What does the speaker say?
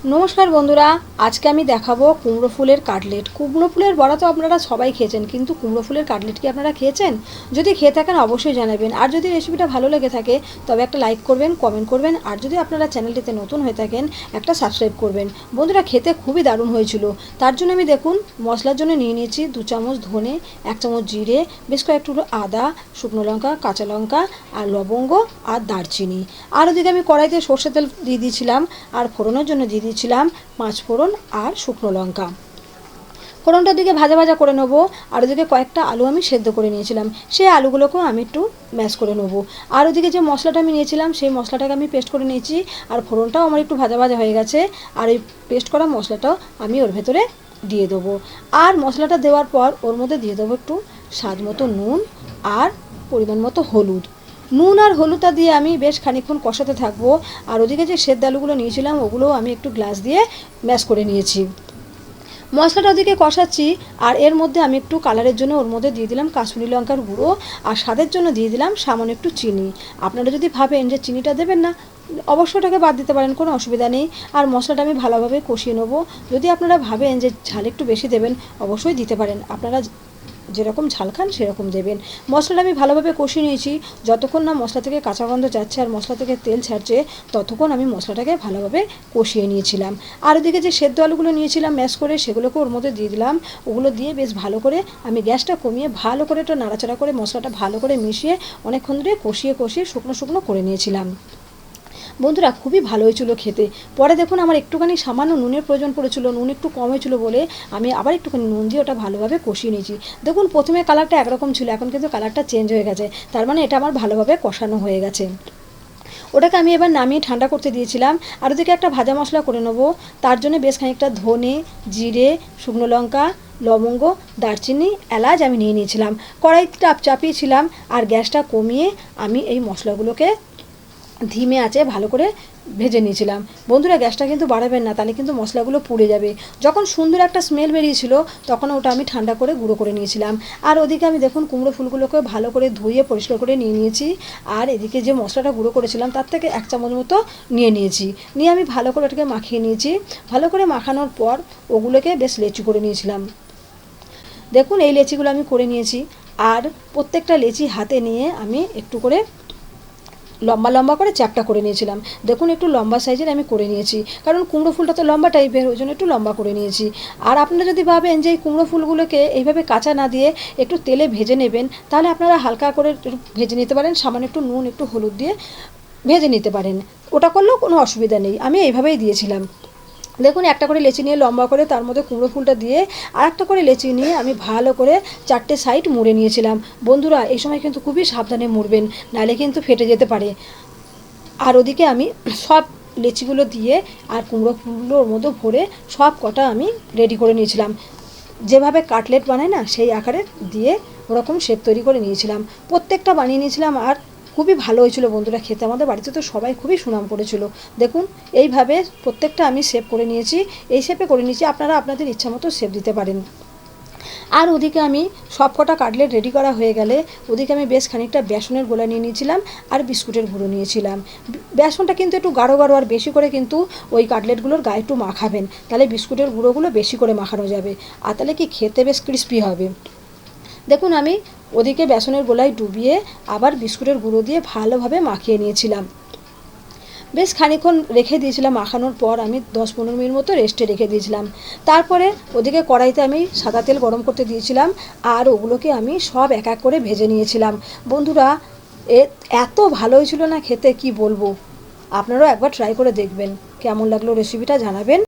নমস্কার বন্ধুরা, আজকে আমি দেখাবো কুমড়ো ফুলের কাটলেট। কুমড়ো ফুলের বড়া তো আপনারা সবাই খেয়েছেন, কিন্তু কুমড়ো ফুলের কাটলেট কি আপনারা খেয়েছেন? যদি খেয়ে থাকেন অবশ্যই জানাবেন। আর যদি রেসিপিটা ভালো লেগে থাকে তবে একটা লাইক করবেন, কমেন্ট করবেন। আর যদি আপনারা চ্যানেলটিতে নতুন হয়ে থাকেন একটা সাবস্ক্রাইব করবেন। বন্ধুরা, খেতে খুবই দারুণ হয়েছিল। তার জন্য আমি দেখুন মশলার জন্য নিয়ে নিয়েছি 2 চামচ ধনে, 1 চামচ জিরে, বেশ কয়েকটুকরো আদা, শুকনো লঙ্কা, কাঁচা লঙ্কা আর লবঙ্গ আর দারচিনি। আর ওদিকে আমি কড়াইতে সর্ষের তেল দিয়ে দিয়েছিলাম, আর ফোড়নের জন্য দিয়ে দিয়েছিলাম 5 ফোড়ন আর শুকনো লঙ্কা। ফোড়নটার দিকে ভাজা ভাজা করে নেবো। আর ওদিকে কয়েকটা আলু আমি সেদ্ধ করে নিয়েছিলাম, সেই আলুগুলোকেও আমি একটু ম্যাশ করে নেবো। আর ওদিকে যে মশলাটা আমি নিয়েছিলাম সেই মশলাটাকে আমি পেস্ট করে নিয়েছি। আর ফোড়নটাও আমার একটু ভাজা ভাজা হয়ে গেছে। আর এই পেস্ট করা মশলাটাও আমি ওর ভেতরে দিয়ে দেবো। আর মশলাটা দেওয়ার পর ওর মধ্যে দিয়ে দেবো একটু স্বাদ মতো নুন আর পরিমাণ মতো হলুদ। নুন আর হলুদটা দিয়ে আমি বেশ খানিকক্ষণ কষাতে থাকবো। আর ওদিকে যে সেদ্ধ আলুগুলো নিয়েছিলাম ওগুলোও আমি একটু গ্লাস দিয়ে ম্যাশ করে নিয়েছি। মশলাটা ওদিকে কষাচ্ছি, আর এর মধ্যে আমি একটু কালারের জন্য ওর মধ্যে দিয়ে দিলাম কাশ্মীরি লঙ্কার গুঁড়ো, আর স্বাদের জন্য দিয়ে দিলাম সামান্য একটু চিনি। আপনারা যদি ভাবেন যে চিনিটা দেবেন না, অবশ্যই ওটাকে বাদ দিতে পারেন, কোনো অসুবিধা নেই। আর মশলাটা আমি ভালোভাবে কষিয়ে নেবো। যদি আপনারা ভাবেন যে ঝাল একটু বেশি দেবেন অবশ্যই দিতে পারেন, আপনারা যেরকম ঝাল খান সেরকম দেবেন। মশলাটা আমি ভালোভাবে কষিয়ে নিয়েছি। যতক্ষণ না মশলা থেকে কাঁচা গন্ধ যাচ্ছে আর মশলা থেকে তেল ছাড়ছে ততক্ষণ আমি মশলাটাকে ভালোভাবে কষিয়ে নিয়েছিলাম। আর ওদিকে যে সেদ্ধ আলুগুলো নিয়েছিলাম ম্যাশ করে সেগুলোকে ওর মধ্যে দিয়ে দিলাম। ওগুলো দিয়ে বেশ ভালো করে আমি গ্যাসটা কমিয়ে ভালো করে একটু নাড়াচাড়া করে মশলাটা ভালো করে মিশিয়ে অনেকক্ষণ ধরে কষিয়ে কষিয়ে শুকনো শুকনো করে নিয়েছিলাম। বন্ধুরা, খুবই ভালো হয়েছিল খেতে। পরে দেখুন আমার একটুখানি সামান্য নুনের প্রয়োজন পড়েছিল, নুন একটু কম হয়েছিল বলে আমি আবার একটুখানি নুন দিয়ে ওটা ভালোভাবে কষিয়ে নিয়েছি। দেখুন প্রথমে কালারটা একরকম ছিল, এখন কিন্তু কালারটা চেঞ্জ হয়ে গেছে, তার মানে এটা আমার ভালোভাবে কষানো হয়ে গেছে। ওটাকে আমি এবার নামিয়ে ঠান্ডা করতে দিয়েছিলাম। আর ওদিকে একটা ভাজা মশলা করে নেবো। তার জন্য বেশ খানিকটা ধনে, জিরে, শুকনো লঙ্কা, লবঙ্গ, দারচিনি, এলাচ আমি নিয়ে নিয়েছিলাম। কড়াইটা চাপিয়েছিলাম আর গ্যাসটা কমিয়ে আমি এই মশলাগুলোকে ধিমে আঁচে ভালো করে ভেজে নিয়েছিলাম। বন্ধুরা, গ্যাসটা কিন্তু বাড়াবেন না, তাহলে কিন্তু মশলাগুলো পুড়ে যাবে। যখন সুন্দর একটা স্মেল বেরিয়েছিল তখন ওটা আমি ঠান্ডা করে গুঁড়ো করে নিয়েছিলাম। আর ওদিকে আমি দেখুন কুমড়ো ফুলগুলোকে ভালো করে ধুয়ে পরিষ্কার করে নিয়ে নিয়েছি। আর এদিকে যে মশলাটা গুঁড়ো করেছিলাম তার থেকে 1 চামচ মতো নিয়ে নিয়েছি। নিয়ে আমি ভালো করে ওটাকে মাখিয়ে নিয়েছি। ভালো করে মাখানোর পর ওগুলোকে বেশ লেচি করে নিয়েছিলাম। দেখুন এই লেচিগুলো আমি করে নিয়েছি। আর প্রত্যেকটা লেচি হাতে নিয়ে আমি একটু করে লম্বা লম্বা করে চ্যাপটা করে নিয়েছিলাম। দেখুন একটু লম্বা সাইজের আমি করে নিয়েছি, কারণ কুমড়ো ফুলটা তো লম্বা টাইপের, ওই জন্য একটু লম্বা করে নিয়েছি। আর আপনারা যদি ভাবেন যে এই কুমড়ো ফুলগুলোকে এইভাবে কাঁচা না দিয়ে একটু তেলে ভেজে নেবেন, তাহলে আপনারা হালকা করে একটু ভেজে নিতে পারেন, সামান্য একটু নুন একটু হলুদ দিয়ে ভেজে নিতে পারেন। ওটা করলেও কোনো অসুবিধা নেই, আমি এইভাবেই দিয়েছিলাম। দেখুন একটা করে লেচি নিয়ে লম্বা করে তার মধ্যে কুমড়ো ফুলটা দিয়ে আর একটা করে লেচি নিয়ে আমি ভালো করে 4টে সাইড মুড়ে নিয়েছিলাম। বন্ধুরা, এই সময় কিন্তু খুবই সাবধানে মুড়বেন, নাহলে কিন্তু ফেটে যেতে পারে। আর ওদিকে আমি সব লেচিগুলো দিয়ে আর কুমড়ো ফুলগুলোর মধ্যে ভরে সব কটা আমি রেডি করে নিয়েছিলাম। যেভাবে কাটলেট বানায় না সেই আকারে দিয়ে ওরকম শেপ তৈরি করে নিয়েছিলাম। প্রত্যেকটা বানিয়ে নিয়েছিলাম আর খুবই ভালো হয়েছিল বন্ধুরা খেতে। আমাদের বাড়িতে তো সবাই খুবই সুনাম করেছিল। দেখুন এইভাবে প্রত্যেকটা আমি শেপ করে নিয়েছি, এই শেপে করে নিয়েছি, আপনারা আপনাদের ইচ্ছা মতো শেপ দিতে পারেন। আর ওদিকে আমি সব কটা কাটলেট রেডি করা হয়ে গেলে ওদিকে আমি বেশ খানিকটা বেসনের গোলা নিয়ে নিয়েছিলাম আর বিস্কুটের গুঁড়ো নিয়েছিলাম। বেসনটা কিন্তু একটু গাঢ় গাঢ় আর বেশি করে কিন্তু ওই কাটলেটগুলোর গায়ে একটু মাখাবেন, তাহলে বিস্কুটের গুঁড়োগুলো বেশি করে মাখানো যাবে, আর তাহলে কি খেতে বেশ ক্রিস্পি হবে। দেখুন আমি ওদিকে বেসনের গোলায় ডুবিয়ে আবার বিস্কুটের গুঁড়ো দিয়ে ভালোভাবে মাখিয়ে নিয়েছিলাম। বেশ খানিকক্ষণ রেখে দিয়েছিলাম। মাখানোর পর আমি 10-15 মিনিট মতো রেস্টে রেখে দিয়েছিলাম। তারপরে ওদিকে কড়াইতে আমি সাদা তেল গরম করতে দিয়েছিলাম আর ওগুলোকে আমি সব এক এক করে ভেজে নিয়েছিলাম। বন্ধুরা, এত ভালো হয়েছিল না খেতে, কি বলবো। আপনারাও একবার ট্রাই করে দেখবেন, কেমন লাগলো রেসিপিটা জানাবেন।